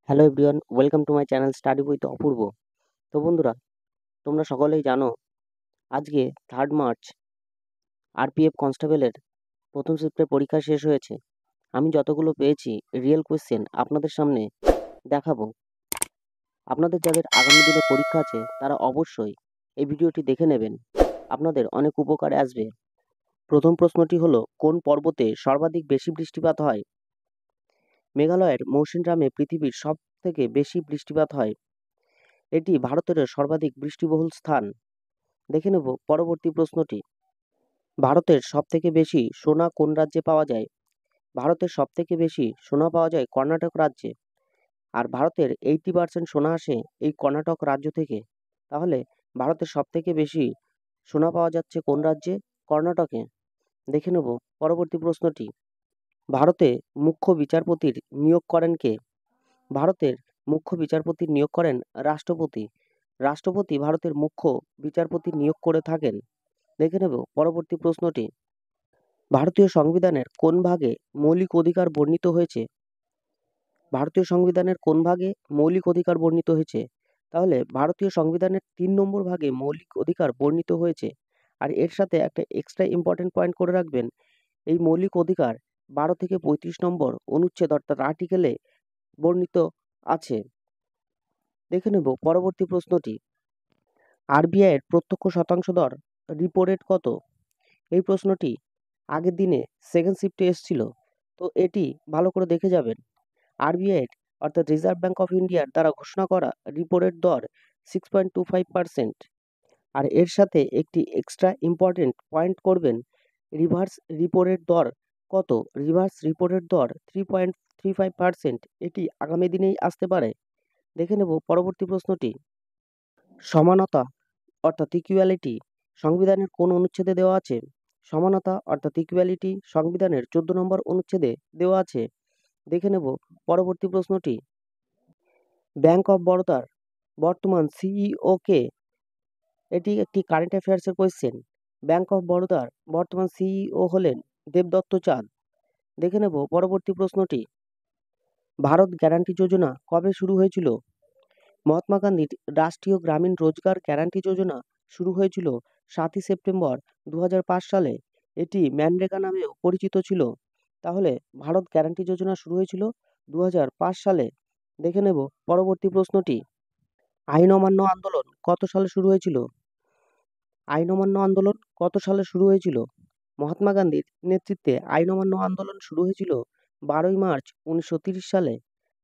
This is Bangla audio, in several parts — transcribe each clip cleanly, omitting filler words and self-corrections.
Hello everyone, welcome to my channel study with Apurba. তো বন্ধুরা, তোমরা সকলেই জানো আজকে 3rd মার্চ আরপিএফ কনস্টেবলের প্রথম শিফটের পরীক্ষা শেষ হয়েছে। আমি যতগুলো পেয়েছি রিয়েল কোয়েশ্চেন আপনাদের সামনে দেখাবো। আপনাদের যাদের আগামী দিনে পরীক্ষা আছে তারা অবশ্যই এই ভিডিওটি দেখে নেবেন, আপনাদের অনেক উপকারে আসবে। প্রথম প্রশ্নটি হলো, কোন পর্বতে সর্বাধিক বেশি বৃষ্টিপাত হয়? মেঘালয়ের মৌসিনরামে পৃথিবীর সব থেকে বেশি বৃষ্টিপাত হয়। এটি ভারতের সর্বাধিক বৃষ্টিবহুল স্থান। দেখে নেব পরবর্তী প্রশ্নটি। ভারতের সবথেকে বেশি সোনা কোন রাজ্যে পাওয়া যায়? ভারতের সবথেকে বেশি সোনা পাওয়া যায় কর্ণাটক রাজ্যে। আর ভারতের 80% সোনা আসে এই কর্ণাটক রাজ্য থেকে। তাহলে ভারতের সবথেকে বেশি সোনা পাওয়া যাচ্ছে কোন রাজ্যে? কর্ণাটকে। দেখে নেব পরবর্তী প্রশ্নটি। ভারতে মুখ্য বিচারপতির নিয়োগ করেন কে? ভারতের মুখ্য বিচারপতির নিয়োগ করেন রাষ্ট্রপতি। রাষ্ট্রপতি ভারতের মুখ্য বিচারপতি নিয়োগ করে থাকেন। দেখে নেব পরবর্তী প্রশ্নটি। ভারতীয় সংবিধানের কোন ভাগে মৌলিক অধিকার বর্ণিত হয়েছে? ভারতীয় সংবিধানের কোন ভাগে মৌলিক অধিকার বর্ণিত হয়েছে? তাহলে ভারতীয় সংবিধানের 3 নম্বর ভাগে মৌলিক অধিকার বর্ণিত হয়েছে। আর এর সাথে একটা এক্সট্রা ইম্পর্টেন্ট পয়েন্ট করে রাখবেন, এই মৌলিক অধিকার 12 থেকে 35 নম্বর অনুচ্ছেদ অর্থাৎ আর্টিকেলে বর্ণিত আছে। দেখে নেব পরবর্তী প্রশ্নটি। আরবিআইয়ের প্রত্যক্ষ শতাংশ দর রিপো রেট কত? এই প্রশ্নটি আগের দিনে সেকেন্ড শিফটে এসেছিল, তো এটি ভালো করে দেখে যাবেন। আরবিআইয়ের অর্থাৎ রিজার্ভ ব্যাঙ্ক অফ ইন্ডিয়ার দ্বারা ঘোষণা করা রিপো রেট দর 6.25%। আর এর সাথে একটি এক্সট্রা ইম্পর্টেন্ট পয়েন্ট করবেন, রিভার্স রিপো রেট দর কত? রিভার্স রিপো রেট দর 3.35%। এটি আগামী দিনেই আসতে পারে। দেখে নেব পরবর্তী প্রশ্নটি। সমানতা অর্থাৎ ইকুয়ালিটি সংবিধানের কোন অনুচ্ছেদে দেওয়া আছে? সমানতা অর্থাৎ ইকুয়ালিটি সংবিধানের 14 নম্বর অনুচ্ছেদে দেওয়া আছে। দেখে নেব পরবর্তী প্রশ্নটি। ব্যাংক অফ বরোদার বর্তমান সিইও কে? এটি একটি কারেন্ট অ্যাফেয়ার্সের কোয়েশ্চেন। ব্যাংক অফ বরোদার বর্তমান সিইও হলেন দেবদত্ত চাঁদ। দেখে নেব পরবর্তী প্রশ্নটি। ভারত গ্যারান্টি যোজনা কবে শুরু হয়েছিল? মহাত্মা গান্ধীর রাষ্ট্রীয় গ্রামীণ রোজগার গ্যারান্টি যোজনা শুরু হয়েছিল 7ই সেপ্টেম্বর 2005 সালে। এটি ম্যানরেগা নামেও পরিচিত ছিল। তাহলে ভারত গ্যারান্টি যোজনা শুরু হয়েছিল 2005 সালে। দেখে নেব পরবর্তী প্রশ্নটি। আইন অমান্য আন্দোলন কত সালে শুরু হয়েছিল? আইন অমান্য আন্দোলন কত সালে শুরু হয়েছিল? মহাত্মা গান্ধীর নেতৃত্বে আইন অমান্য আন্দোলন শুরু হয়েছিল 12ই মার্চ 1930 সালে।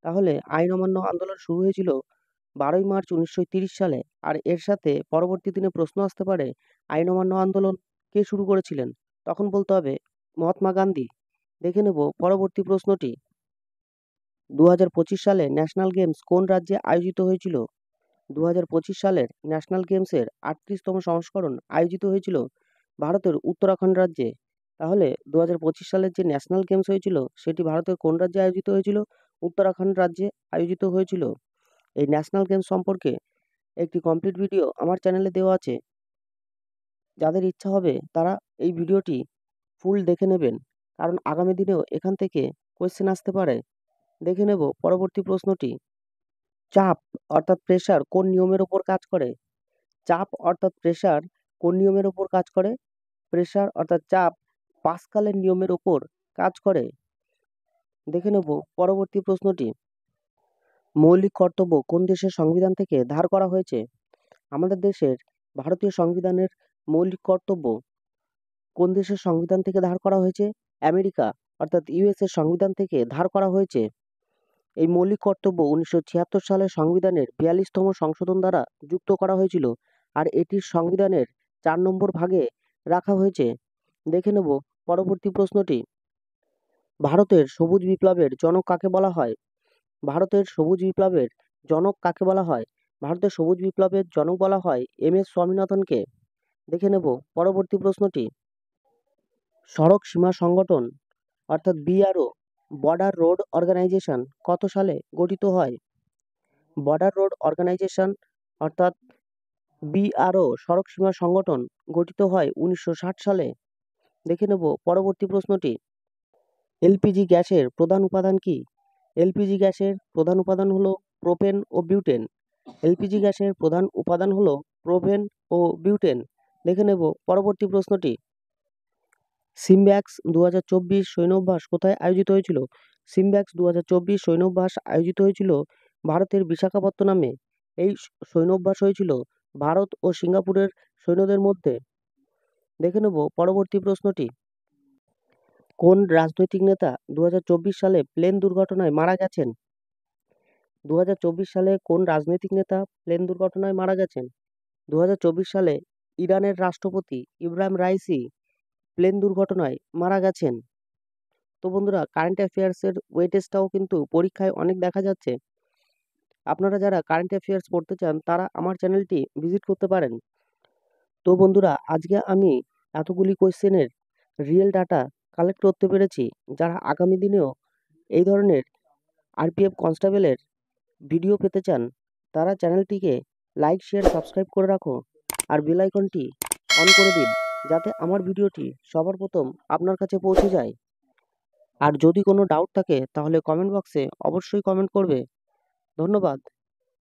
তাহলে আইন অমান্য আন্দোলন শুরু হয়েছিল 12ই মার্চ 1930 সালে। আর এর সাথে পরবর্তী দিনে প্রশ্ন আসতে পারে, আইন অমান্য আন্দোলন কে শুরু করেছিলেন? তখন বলতে হবে মহাত্মা গান্ধী। দেখে নেব পরবর্তী প্রশ্নটি। 2025 সালে ন্যাশনাল গেমস কোন রাজ্যে আয়োজিত হয়েছিল? 2025 সালের ন্যাশনাল গেমসের 38তম সংস্করণ আয়োজিত হয়েছিল ভারতের উত্তরাখণ্ড রাজ্যে। তাহলে 2025 সালের যে ন্যাশনাল গেমস হয়েছিল সেটি ভারতের কোন রাজ্যে আয়োজিত হয়েছিল? উত্তরাখণ্ড রাজ্যে আয়োজিত হয়েছিল। এই ন্যাশনাল গেমস সম্পর্কে একটি কমপ্লিট ভিডিও আমার চ্যানেলে দেওয়া আছে। যাদের ইচ্ছা হবে তারা এই ভিডিওটি ফুল দেখে নেবেন, কারণ আগামী দিনেও এখান থেকে কোয়েশ্চেন আসতে পারে। দেখে নেব পরবর্তী প্রশ্নটি। চাপ অর্থাৎ প্রেসার কোন নিয়মের উপর কাজ করে? চাপ অর্থাৎ প্রেসার কোন নিয়মের উপর কাজ করে? প্রেসার অর্থাৎ চাপ পাস্কালের নিয়মের উপর কাজ করে। দেখে নেব পরবর্তী প্রশ্নটি। মৌলিক কর্তব্য কোন দেশের সংবিধান থেকে ধার করা হয়েছে? আমাদের দেশের ভারতীয় সংবিধানের মৌলিক কর্তব্য কোন দেশের সংবিধান থেকে ধার করা হয়েছে? আমেরিকা অর্থাৎ ইউএস এর সংবিধান থেকে ধার করা হয়েছে। এই মৌলিক কর্তব্য 1976 সালের সংবিধানের 42তম সংশোধন দ্বারা যুক্ত করা হয়েছিল। আর এটির সংবিধানের 4 নম্বর ভাগে রাখা হয়েছে। দেখে নেব পরবর্তী প্রশ্নটি। ভারতের সবুজ বিপ্লবের জনক কাকে বলা হয়? ভারতের সবুজ বিপ্লবের জনক কাকে বলা হয়? ভারতের সবুজ বিপ্লবের জনক বলা হয় এম.এস. স্বামীনাথনকে। দেখে নেব পরবর্তী প্রশ্নটি। সড়ক সীমা সংগঠন অর্থাৎ বিআরও বর্ডার রোড অর্গানাইজেশন কত সালে গঠিত হয়? বর্ডার রোড অর্গানাইজেশন অর্থাৎ বিআরও সড়ক সীমা সংগঠন গঠিত হয় 1960 সালে। দেখে নেব পরবর্তী প্রশ্নটি। এলপিজি গ্যাসের প্রধান উপাদান কি? এলপিজি গ্যাসের প্রধান উপাদান হলো প্রোপেন ও বিউটেন। এলপিজি গ্যাসের প্রধান উপাদান হলো প্রোপেন ও বিউটেন। দেখে নেব পরবর্তী প্রশ্নটি। সিমব্যাক্স 2024 সৈন্যাভ্যাস কোথায় আয়োজিত হয়েছিল? সিমব্যাক্স 2024 সৈন্যাভ্যাস আয়োজিত হয়েছিল ভারতের বিশাখাপত্তনমে। এই সৈন্যাভ্যাস হয়েছিল ভারত ও সিঙ্গাপুরের সৈন্যদের মধ্যে। দেখে নেব পরবর্তী প্রশ্নটি। কোন রাজনৈতিক নেতা 2024 সালে প্লেন দুর্ঘটনায় মারা গেছেন? 2024 সালে কোন রাজনৈতিক নেতা প্লেন দুর্ঘটনায় মারা গেছেন? 2024 সালে ইরানের রাষ্ট্রপতি ইব্রাহিম রাইসি প্লেন দুর্ঘটনায় মারা গেছেন। তো বন্ধুরা, কারেন্ট অ্যাফেয়ার্সের ওয়েটেজটাও কিন্তু পরীক্ষায় অনেক দেখা যাচ্ছে। আপনারা যারা কারেন্ট অ্যাফেয়ার্স পড়তে চান তারা আমার চ্যানেলটি ভিজিট করতে পারেন। তো বন্ধুরা, আজকে আমি এতগুলি কোয়েশ্চেনের রিয়েল ডাটা কালেক্ট করতে পেরেছি। যারা আগামী দিনেও এই ধরনের আরপিএফ কনস্টেবলের ভিডিও পেতে চান তারা চ্যানেলটিকে লাইক, শেয়ার, সাবস্ক্রাইব করে রাখো আর বেল আইকনটি অন করে দিন, যাতে আমার ভিডিওটি সবার প্রথম আপনার কাছে পৌঁছে যায়। আর যদি কোনো ডাউট থাকে তাহলে কমেন্ট বক্সে অবশ্যই কমেন্ট করবে। ধন্যবাদ।